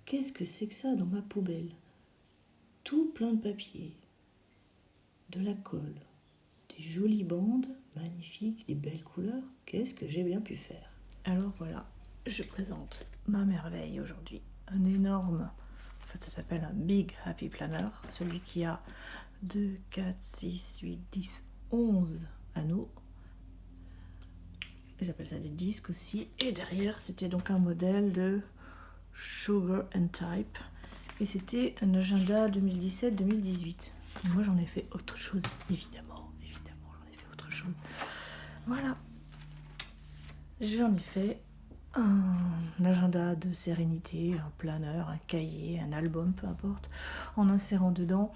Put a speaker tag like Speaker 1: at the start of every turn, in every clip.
Speaker 1: Qu'est-ce que c'est que ça dans ma poubelle? Tout plein de papier, de la colle, des jolies bandes, magnifiques, des belles couleurs. Qu'est-ce que j'ai bien pu faire? Alors voilà, je présente ma merveille aujourd'hui. Un énorme, en fait ça s'appelle un Big Happy Planner, celui qui a 2, 4, 6, 8, 10, 11 anneaux. Ils appellent ça des disques aussi. Et derrière, c'était donc un modèle de Sugar and Type. Et c'était un agenda 2017-2018. Moi, j'en ai fait autre chose, évidemment. Évidemment, j'en ai fait autre chose. Voilà. J'en ai fait un agenda de sérénité, un planeur, un cahier, un album, peu importe, en insérant dedans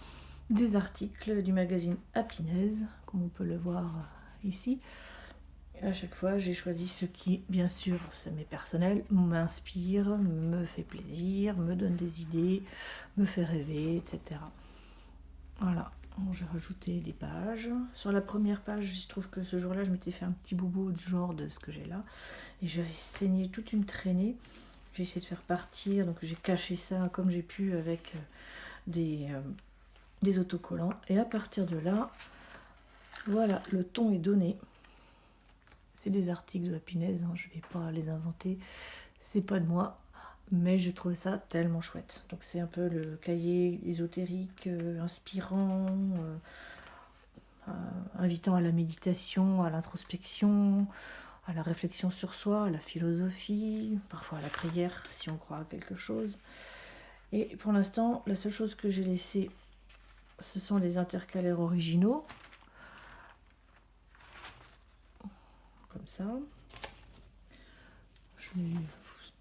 Speaker 1: des articles du magazine Happiness, comme on peut le voir ici. Et à chaque fois, j'ai choisi ce qui, bien sûr, ça m'est personnel, m'inspire, me fait plaisir, me donne des idées, me fait rêver, etc. Voilà, j'ai rajouté des pages. Sur la première page, il se trouve que ce jour-là, je m'étais fait un petit bobo du genre de ce que j'ai là. Et j'avais saigné toute une traînée. J'ai essayé de faire partir, donc j'ai caché ça comme j'ai pu avec des autocollants. Et à partir de là, voilà, le ton est donné. C'est des articles de Happiness, hein, je ne vais pas les inventer, c'est pas de moi, mais j'ai trouvé ça tellement chouette. Donc c'est un peu le cahier ésotérique, inspirant, invitant à la méditation, à l'introspection, à la réflexion sur soi, à la philosophie, parfois à la prière si on croit à quelque chose. Et pour l'instant, la seule chose que j'ai laissée, ce sont les intercalaires originaux. Comme ça.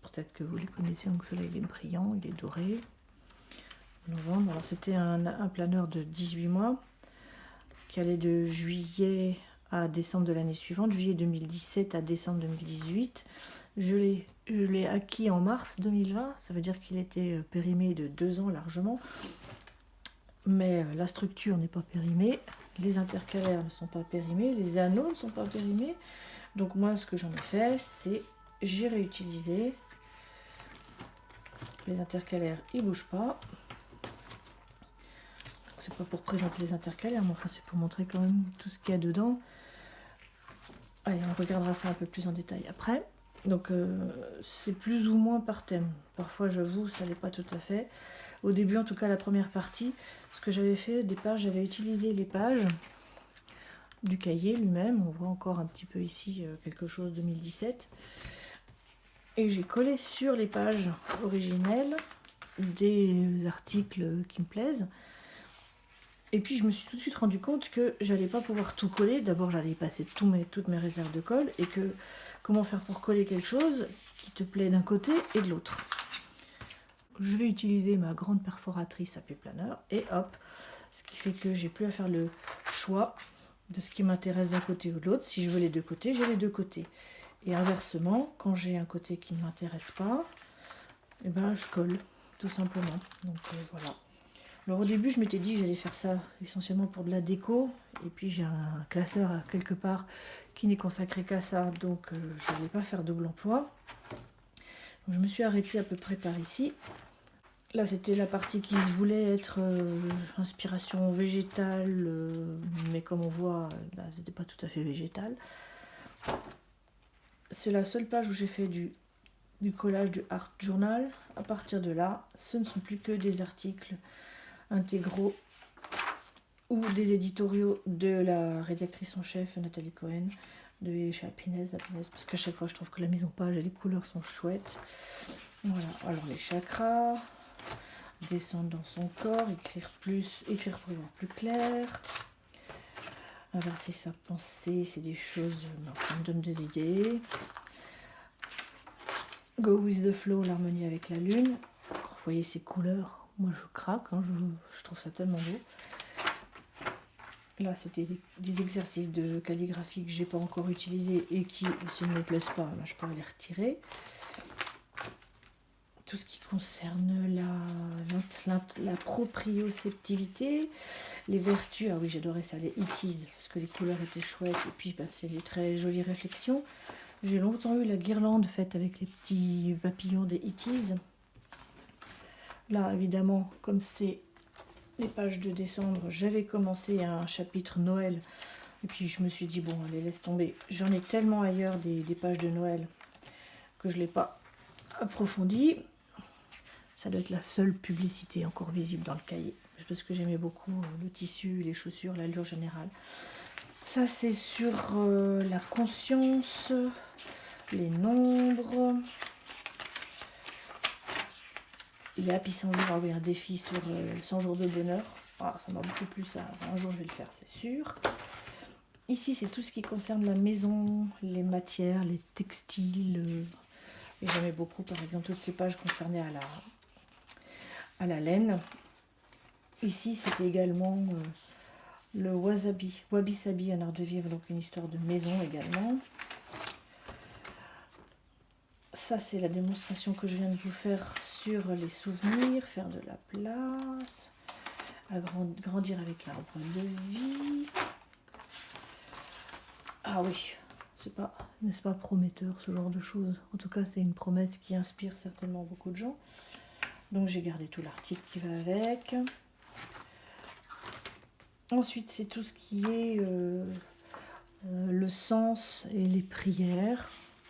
Speaker 1: Peut-être que vous les connaissez, donc celui-là il est brillant, il est doré. Novembre, alors c'était un planeur de 18 mois qui allait de juillet à décembre de l'année suivante, juillet 2017 à décembre 2018. Je l'ai acquis en mars 2020, ça veut dire qu'il était périmé de 2 ans largement. Mais la structure n'est pas périmée, les intercalaires ne sont pas périmés, les anneaux ne sont pas périmés. Donc moi ce que j'en ai fait, c'est j'ai réutilisé les intercalaires, ils bougent pas. C'est pas pour présenter les intercalaires, mais enfin c'est pour montrer quand même tout ce qu'il y a dedans. Allez, on regardera ça un peu plus en détail après. Donc c'est plus ou moins par thème. Parfois j'avoue ça l'est pas tout à fait. Au début en tout cas la première partie, ce que j'avais fait au départ, j'avais utilisé les pages du cahier lui-même. On voit encore un petit peu ici quelque chose 2017. Et j'ai collé sur les pages originelles des articles qui me plaisent. Et puis je me suis tout de suite rendu compte que j'allais pas pouvoir tout coller. D'abord j'allais passer toutes mes réserves de colle. Et que comment faire pour coller quelque chose qui te plaît d'un côté et de l'autre. Je vais utiliser ma grande perforatrice Happy Planner. Et hop, ce qui fait que j'ai plus à faire le choix de ce qui m'intéresse d'un côté ou de l'autre. Si je veux les deux côtés, j'ai les deux côtés. Et inversement, quand j'ai un côté qui ne m'intéresse pas, et ben je colle, tout simplement. Donc voilà. Alors au début, je m'étais dit que j'allais faire ça essentiellement pour de la déco. Et puis j'ai un classeur quelque part qui n'est consacré qu'à ça. Donc je n'allais pas faire double emploi. Donc, je me suis arrêtée à peu près par ici. Là, c'était la partie qui se voulait être inspiration végétale. Mais comme on voit, là, c'était pas tout à fait végétal. C'est la seule page où j'ai fait du collage du Art Journal. À partir de là, ce ne sont plus que des articles intégraux ou des éditoriaux de la rédactrice en chef Nathalie Cohen de chez Happiness, parce qu'à chaque fois je trouve que la mise en page et les couleurs sont chouettes. Voilà, alors les chakras, descendre dans son corps, écrire pour y voir plus clair, inverser sa pensée, c'est des choses qui me donnent des idées. Go with the flow, l'harmonie avec la lune. Vous voyez ces couleurs, moi je craque, hein, je trouve ça tellement beau. Là c'était des exercices de calligraphie que j'ai pas encore utilisés et qui, s'ils ne me plaisent pas, ben, je pourrais les retirer. Tout ce qui concerne la proprioceptivité, les vertus, ah oui j'adorais ça, les itis, parce que les couleurs étaient chouettes, et puis ben, c'est des très jolies réflexions. J'ai longtemps eu la guirlande faite avec les petits papillons des itis. Là, évidemment, comme c'est les pages de décembre, j'avais commencé un chapitre Noël. Et puis je me suis dit, bon, allez, laisse tomber. J'en ai tellement ailleurs des pages de Noël que je ne l'ai pas approfondi. Ça doit être la seule publicité encore visible dans le cahier. Parce que j'aimais beaucoup le tissu, les chaussures, l'allure générale. Ça, c'est sur la conscience, les nombres. Il est Happy 100 jours, ah oui, un défi sur 100 jours de bonheur. Ah, ça m'a beaucoup plu ça. Un jour, je vais le faire, c'est sûr. Ici, c'est tout ce qui concerne la maison, les matières, les textiles. Et j'aimais beaucoup, par exemple, toutes ces pages concernées à la laine. Ici, c'était également le Wabi Sabi, un art de vivre, donc une histoire de maison également. Ça, c'est la démonstration que je viens de vous faire sur les souvenirs, faire de la place, grandir avec l'arbre de vie. Ah oui, n'est-ce pas prometteur ce genre de choses? En tout cas, c'est une promesse qui inspire certainement beaucoup de gens. Donc j'ai gardé tout l'article qui va avec. Ensuite, c'est tout ce qui est le sens et les prières.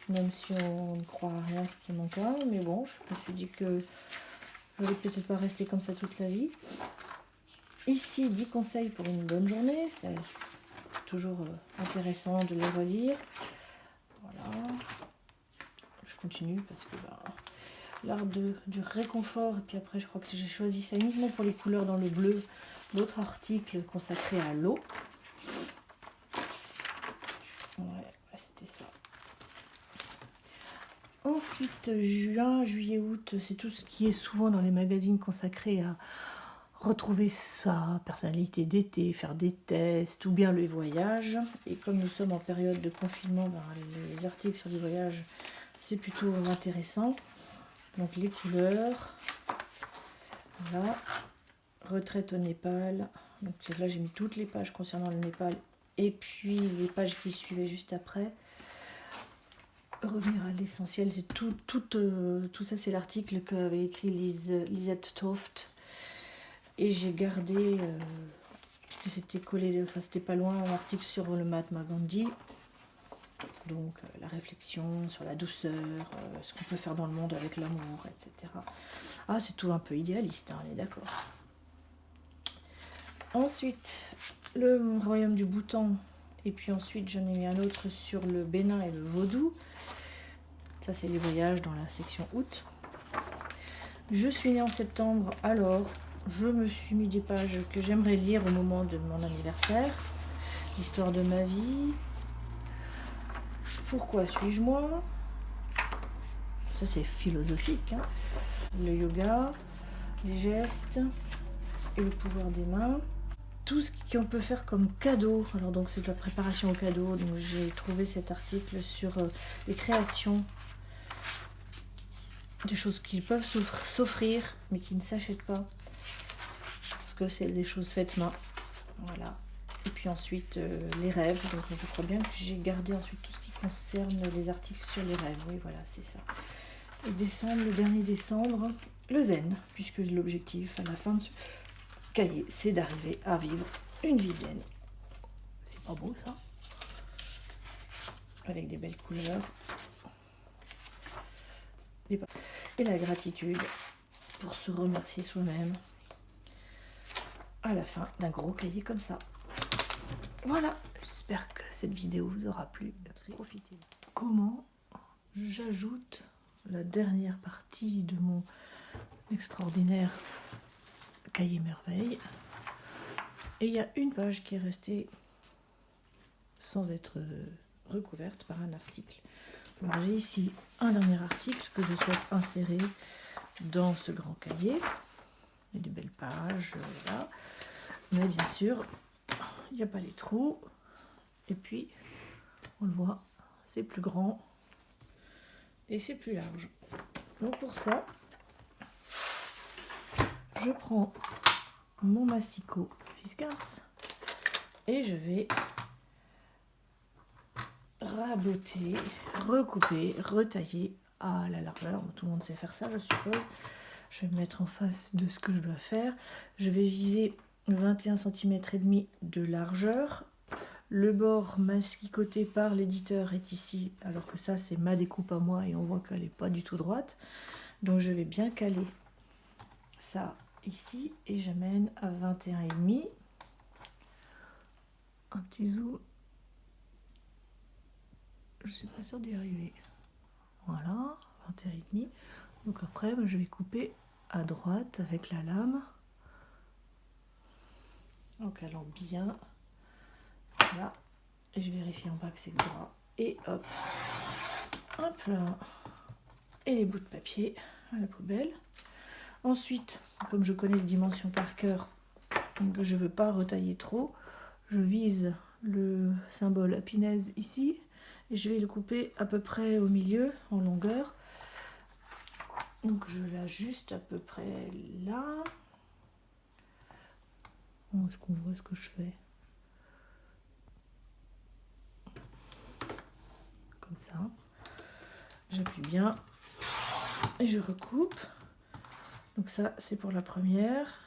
Speaker 1: Même si on ne croit à rien, ce qui est mon cas. Mais bon, je me suis dit que je ne vais peut-être pas rester comme ça toute la vie. Ici, 10 conseils pour une bonne journée. C'est toujours intéressant de les relire. Voilà. Je continue parce que l'art du réconfort. Et puis après, je crois que j'ai choisi ça uniquement pour les couleurs dans le bleu. L'autre article consacré à l'eau. Ouais, c'était ça. Ensuite, juin, juillet, août, c'est tout ce qui est souvent dans les magazines consacrés à retrouver sa personnalité d'été, faire des tests ou bien les voyages. Et comme nous sommes en période de confinement, les articles sur les voyages, c'est plutôt intéressant. Donc les couleurs, voilà, retraite au Népal. Donc là, j'ai mis toutes les pages concernant le Népal et puis les pages qui suivaient juste après. Revenir à l'essentiel, c'est tout ça, c'est l'article qu'avait écrit Lisette Toft. Et j'ai gardé, parce que c'était collé, enfin c'était pas loin, un article sur le Mahatma Gandhi. Donc la réflexion sur la douceur, ce qu'on peut faire dans le monde avec l'amour, etc. Ah, c'est tout un peu idéaliste, hein, on est d'accord. Ensuite, le royaume du Bhoutan. Et puis ensuite, j'en ai mis un autre sur le Bénin et le Vaudou. Ça, c'est les voyages dans la section août. Je suis née en septembre, alors je me suis mis des pages que j'aimerais lire au moment de mon anniversaire. L'histoire de ma vie. Pourquoi suis-je moi? Ça, c'est philosophique. Hein. Le yoga, les gestes et le pouvoir des mains. Tout ce qu'on peut faire comme cadeau. Alors donc, c'est de la préparation au cadeau. Donc, j'ai trouvé cet article sur les créations. Des choses qui peuvent s'offrir, mais qui ne s'achètent pas. Parce que c'est des choses faites main. Voilà. Et puis ensuite, les rêves. Donc je crois bien que j'ai gardé ensuite tout ce qui concerne les articles sur les rêves. Oui, voilà, c'est ça. Et décembre, le dernier décembre, le zen. Puisque l'objectif à la fin de ce cahier, c'est d'arriver à vivre une vie zen. C'est pas beau, ça? Avec des belles couleurs. Et la gratitude pour se remercier soi-même à la fin d'un gros cahier comme ça. Voilà, j'espère que cette vidéo vous aura plu. Profitez. Comment j'ajoute la dernière partie de mon extraordinaire cahier merveille. Et il y a une page qui est restée sans être recouverte par un article. Alors j'ai ici un dernier article que je souhaite insérer dans ce grand cahier. Il y a des belles pages, là. Mais bien sûr, il n'y a pas les trous. Et puis, on le voit, c'est plus grand et c'est plus large. Donc pour ça, je prends mon massicot Fiskars et je vais raboter, recouper, retailler à la largeur. Tout le monde sait faire ça, je suppose. Je vais me mettre en face de ce que je dois faire. Je vais viser 21 cm et demi de largeur. Le bord maskicoté par l'éditeur est ici, alors que ça c'est ma découpe à moi et on voit qu'elle n'est pas du tout droite. Donc je vais bien caler ça ici et j'amène à 21,5. Un petit zoom. Je suis pas sûre d'y arriver. Voilà, 21,5. Donc après, je vais couper à droite avec la lame. En calant bien. Là. Et je vérifie en bas que c'est droit. Et hop. Hop là. Et les bouts de papier à la poubelle. Ensuite, comme je connais les dimensions par cœur, je ne veux pas retailler trop, je vise le symbole Happiness ici et je vais le couper à peu près au milieu en longueur. Donc je l'ajuste à peu près là. Est-ce qu'on voit ce que je fais? Comme ça. J'appuie bien et je recoupe. Donc ça c'est pour la première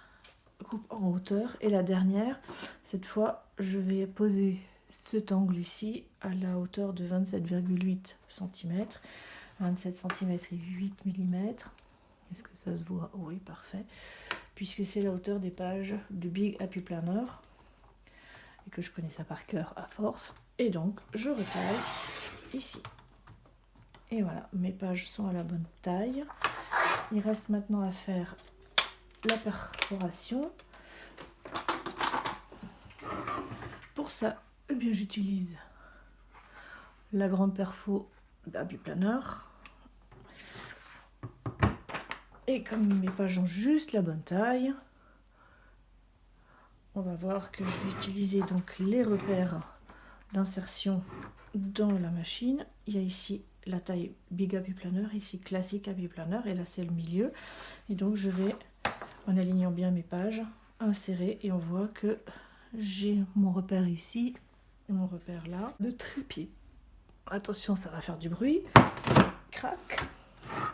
Speaker 1: coupe en hauteur et la dernière, cette fois je vais poser cet angle ici à la hauteur de 27,8 cm, 27 cm et 8 mm. Est-ce que ça se voit? Oui, parfait, puisque c'est la hauteur des pages du Big Happy Planner et que je connais ça par cœur à force, et donc je retaille ici. Et voilà, mes pages sont à la bonne taille. Il reste maintenant à faire la perforation. Pour ça, eh bien, j'utilise la grande perfo Happy Planner. Et comme mes pages ont juste la bonne taille, on va voir que je vais utiliser donc les repères d'insertion dans la machine. Il y a ici la taille Big Happy Planner, ici Classic Happy Planner, et là c'est le milieu. Et donc je vais, en alignant bien mes pages, insérer, et on voit que j'ai mon repère ici et mon repère là de trépied. Attention, ça va faire du bruit. Crac.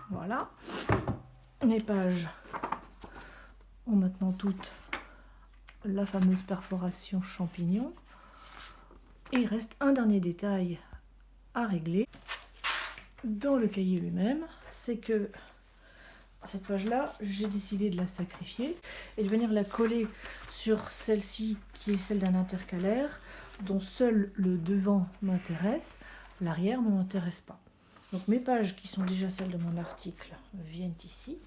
Speaker 1: Voilà. Mes pages ont maintenant toutes la fameuse perforation champignon. Et il reste un dernier détail à régler dans le cahier lui-même, c'est que cette page-là, j'ai décidé de la sacrifier et de venir la coller sur celle-ci qui est celle d'un intercalaire dont seul le devant m'intéresse, l'arrière ne m'intéresse pas. Donc mes pages qui sont déjà celles de mon article viennent ici.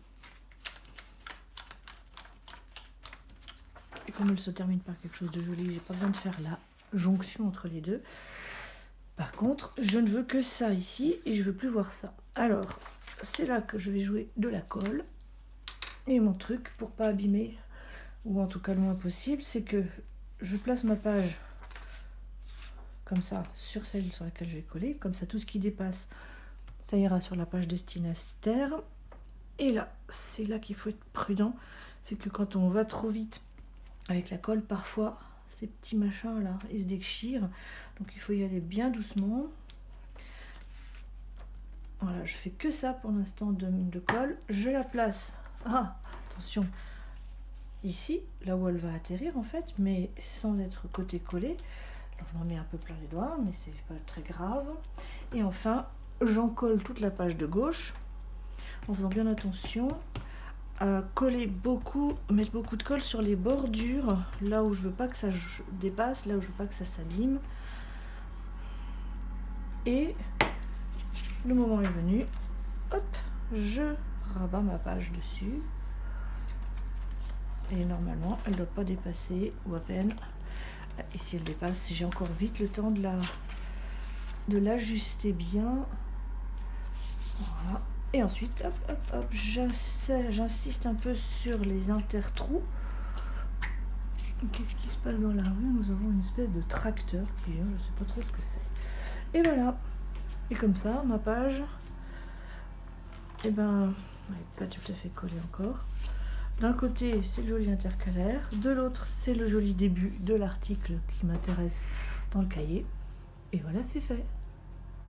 Speaker 1: Et comme elles se terminent par quelque chose de joli, j'ai pas besoin de faire la jonction entre les deux. Par contre, je ne veux que ça ici et je veux plus voir ça. Alors, c'est là que je vais jouer de la colle. Et mon truc, pour pas abîmer, ou en tout cas le moins possible, c'est que je place ma page comme ça sur celle sur laquelle je vais coller. Comme ça, tout ce qui dépasse, ça ira sur la page destinataire. Et là, c'est là qu'il faut être prudent. C'est que quand on va trop vite avec la colle, parfois, ces petits machins là, ils se déchirent. Donc il faut y aller bien doucement. Voilà, je fais que ça pour l'instant de colle. Je la place, attention, ici, là où elle va atterrir en fait, mais sans être côté collé. Alors je m'en mets un peu plein les doigts, mais c'est pas très grave. Et enfin, j'en colle toute la page de gauche, en faisant bien attention à coller beaucoup, mettre beaucoup de colle sur les bordures, là où je veux pas que ça dépasse, là où je veux pas que ça s'abîme. Et le moment est venu, hop, je rabats ma page dessus. Et normalement, elle ne doit pas dépasser, ou à peine. Et si elle dépasse, j'ai encore vite le temps de l'ajuster bien. Voilà. Et ensuite, hop, hop, hop, j'insiste un peu sur les intertrous. Qu'est-ce qui se passe dans la rue? Nous avons une espèce de tracteur qui vient, je ne sais pas trop ce que c'est. Et voilà. Et comme ça, ma page, eh ben, elle n'est pas tout à fait collée encore. D'un côté, c'est le joli intercalaire. De l'autre, c'est le joli début de l'article qui m'intéresse dans le cahier. Et voilà, c'est fait.